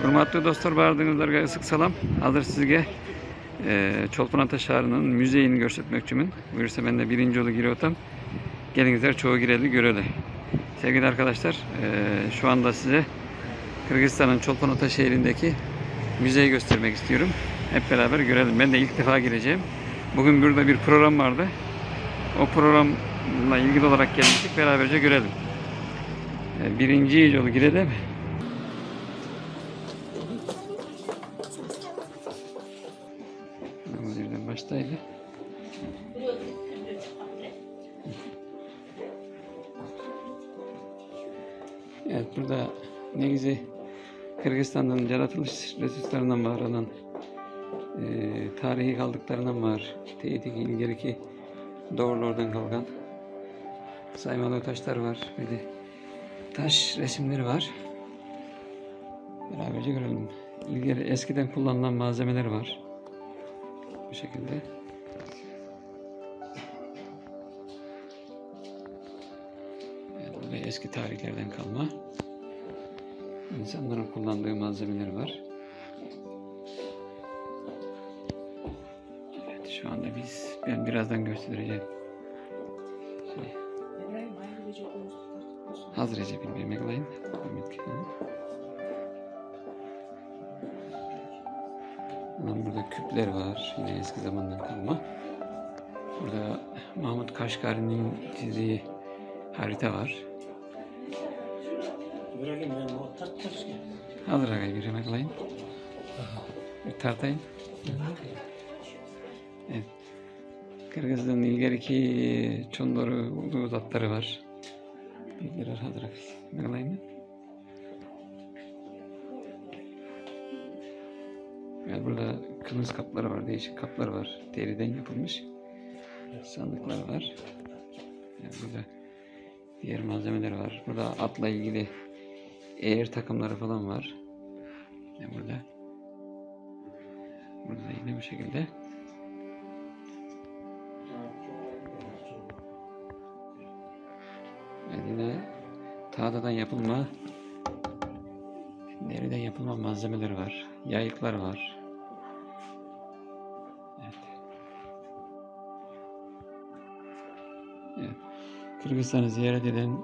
Hurmatli dostlar, bardığınızlarga ısık salam. Hazır sizge Çolpanata şahrının müzeyini göstermekçimin. Buyursa ben de birinci yolu giriyotam. Gelinizler çoğu gireli göreli. Sevgili arkadaşlar, şu anda size Kırgızistan'ın Çolpanata şehrindeki müzeyi göstermek istiyorum. Hep beraber görelim. Ben de ilk defa gireceğim. Bugün burada bir program vardı. O programla ilgili olarak gelmiştik. Beraberce görelim. Birinci yolu girelim. Nereden başlaydı? Evet, burada ne güzel Kırgızistan'dan yaratılış resurslarından var olan tarihi kaldıklarından var. Teyitiki ilgeriki doğrulardan kalkan saymalı taşlar var. Böyle taş resimleri var. Beraberce görelim. İlgili eskiden kullanılan malzemeler var. Bu şekilde. Evet, burada eski tarihlerden kalma insanların kullandığı malzemeler var. Evet, şu anda ben birazdan göstereceğim. Hazırca bilmemek layın. Burada küpler var. Yine eski zamandan kalma. Burada Mahmut Kaşgari'nin çizdiği harita var. Hazır ağabey, bir yemek alayım. Bir tartayım. Evet. Kırgızistan'ın ilgeriki çondoru uzatları var. Bilgiler hazır ağabey. Ne alayım mı? Yani burada kılıç kapları var, değişik kaplar var. Deriden yapılmış sandıklar var. Yani burada diğer malzemeler var. Burada atla ilgili eğer takımları falan var. Yani burada yine bu şekilde. Yani yine tahtadan yapılma, deriden yapılma malzemeler var. Yayıklar var. Evet. Kırgızistan'ı ziyaret eden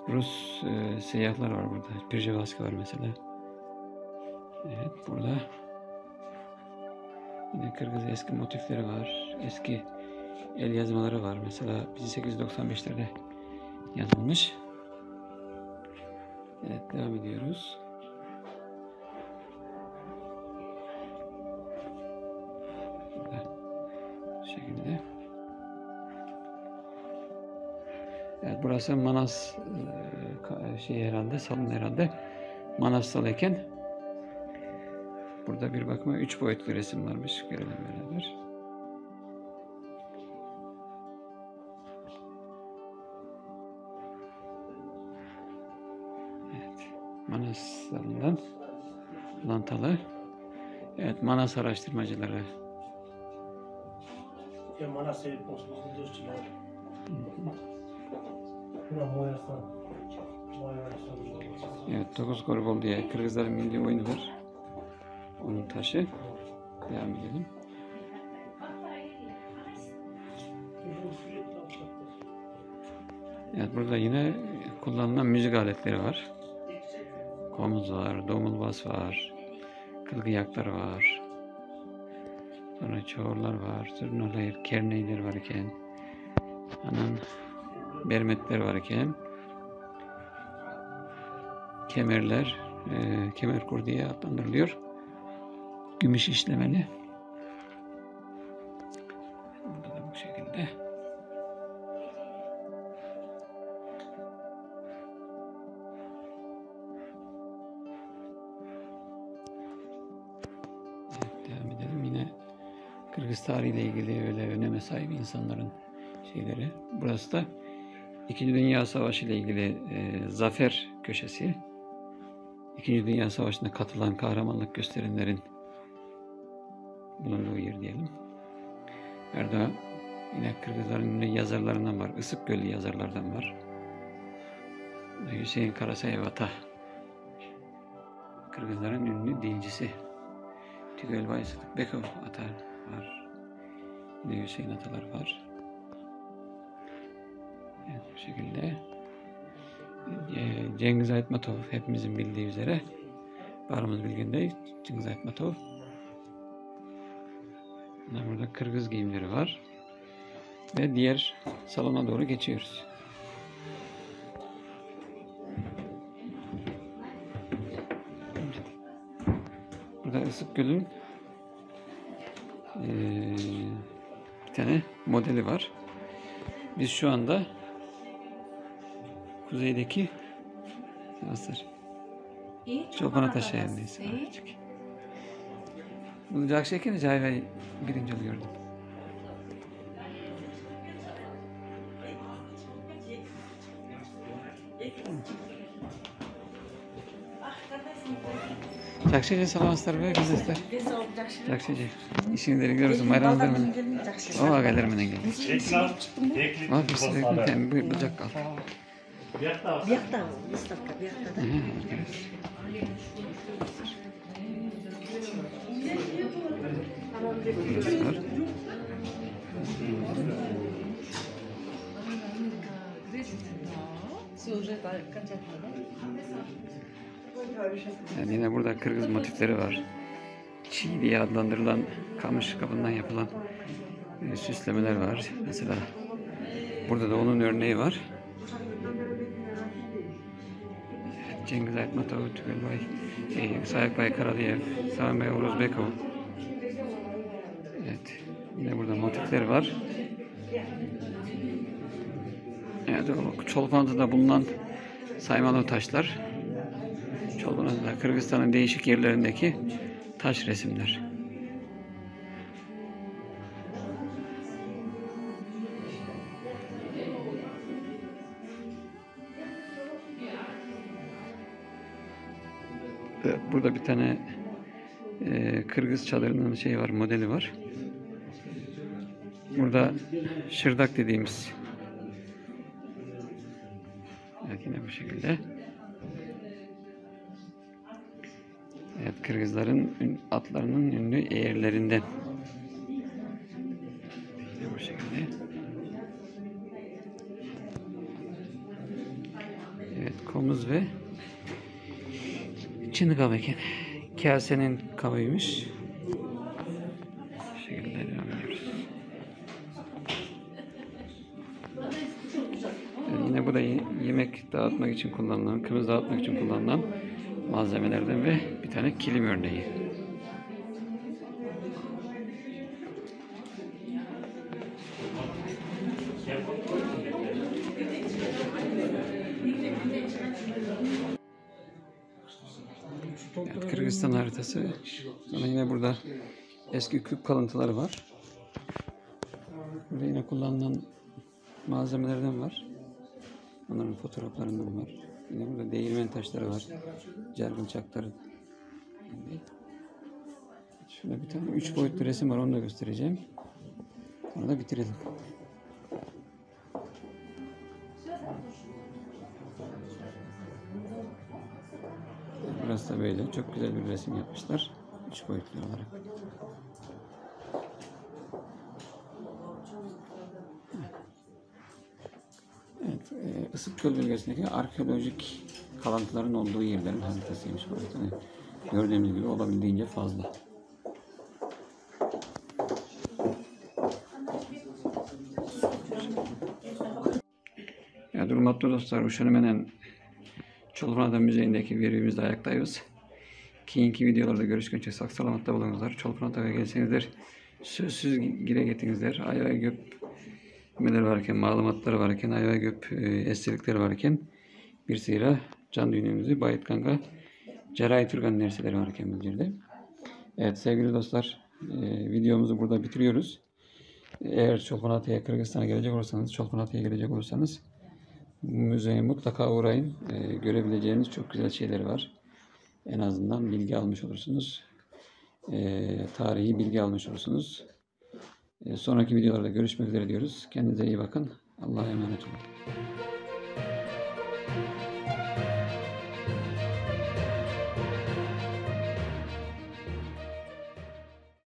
Rus seyyahlar var burada. Pirjevaski var mesela. Evet, burada yine Kırgız eski motifleri var. Eski el yazmaları var. Mesela 1895'lerde yazılmış. Evet, devam ediyoruz. Bu şekilde. Evet, burası Manas herhalde, salon herhalde. Manas'tayken burada bir bakıma 3 boyutlu resim varmış. Görelim beraber. Evet, Manas salonundan Lantalı. Evet, Manas araştırmacıları. Evet, 9 Gorbol diye Kırgızların milli oyunu var. Onun taşı. Devam edelim. Evet, burada yine kullanılan müzik aletleri var. Komuz var, domulbas var, kılgıyaklar var. Sonra çoğurlar var, zurnalar, kerneyler var iken, bermetler var iken, kemerler, kemerkur diye adlandırılıyor. Gümüş işlemeli. Burada da bu şekilde. Kırgız tarihiyle ilgili öyle öneme sahip insanların şeyleri. Burası da İkinci Dünya Savaşı ile ilgili zafer köşesi. İkinci Dünya Savaşı'na katılan kahramanlık gösterenlerin bulunduğu yer diyelim. Erdoğan yine Kırgızların ünlü yazarlarından var. Isık Gölü yazarlardan var. Hüseyin Karasayevata, Kırgızların ünlü dilcisi. Tügölbay Sıdıkbekov Ata var. Yine Hüseyin Atalar var. Evet, bu şekilde. Cengiz Aytmatov hepimizin bildiği üzere. Barımız bilginde Cengiz Aytmatov. Burada Kırgız giyimleri var. Ve diğer salona doğru geçiyoruz. Burada Isıkgöl'ün bir tane modeli var. Biz şu anda kuzeydeki Çolpanata şehrindeyiz. Bunu Cakşehir'de Cahve birinci oluyordum. Cakşehir'e selamlar ve bizler. Cakşehir. İşinleri görürsün. Bayramlar mı? O ağalar mı geldi? Ama bir sefer bir bıçak kaldı. Biyakta, Mustafa, biyakta da. Yani yine burada Kırgız motifleri var. Çiğ diye adlandırılan kamış kabından yapılan süslemeler var. Mesela burada da onun örneği var. Cengiz Aytmatov, Tügölbay, Sayıkbay Karaliyev, Samirbay Orozbekov. Evet, yine burada motifler var. Evet, o Çolpanada'da bulunan saymalı taşlar. Çolpanada'da Kırgızistan'ın değişik yerlerindeki taş resimler. Burada bir tane Kırgız çadırının şeyi var, modeli var. Burada şırdak dediğimiz. Evet, yine bu şekilde. Evet, Kırgızların atlarının ünlü eğerlerinden. Yine bu şekilde. Evet, komuz ve Çinli kahveken. Kasenin kahveymiş. Bu şekilde devam ediyoruz. Yani yine bu da yemek dağıtmak için kullanılan, kımız dağıtmak için kullanılan malzemelerden ve bir tane kilim örneği. Evet, Kırgızistan haritası. Sonra yine burada eski küp kalıntıları var. Burada yine kullanılan malzemelerden var. Onların fotoğraflarından var. Yine burada değirmen taşları var. Cergın çakları. Şurada bir tane 3 boyutlu resim var. Onu da göstereceğim. Sonra da bitirelim. Burası da böyle. Çok güzel bir resim yapmışlar. 3 boyutlu olarak. Evet, Isıkgöl bölgesindeki arkeolojik kalıntıların olduğu yerlerin haritasıymış burası. Yani gördüğümüz gibi olabildiğince fazla. Ya durmakta dostlar, Uşanımen'in Çolpanada Müzeyindeki birbirimizle ayaktayız. Keyinki videolarda görüşmek üzere. Sağ salamatla bulunuzlar. Çolpanada'ya gelsenizler, sözsüz gire getinizler. Ayva göp meler varken, malumatları varken, ayva göp estelikleri varken, bir sıyra can düğünümüzü Bayit Kanka Ceray Turgan nerseleri varken bildirdi. Evet sevgili dostlar, videomuzu burada bitiriyoruz. Eğer Çolpanatı'ya, Kırgızistan'a gelecek olursanız, Çolpanatı'ya gelecek olursanız müzeye mutlaka uğrayın. Görebileceğiniz çok güzel şeyler var. En azından bilgi almış olursunuz. Tarihi bilgi almış olursunuz. Sonraki videolarda görüşmek üzere diyoruz. Kendinize iyi bakın. Allah'a emanet olun.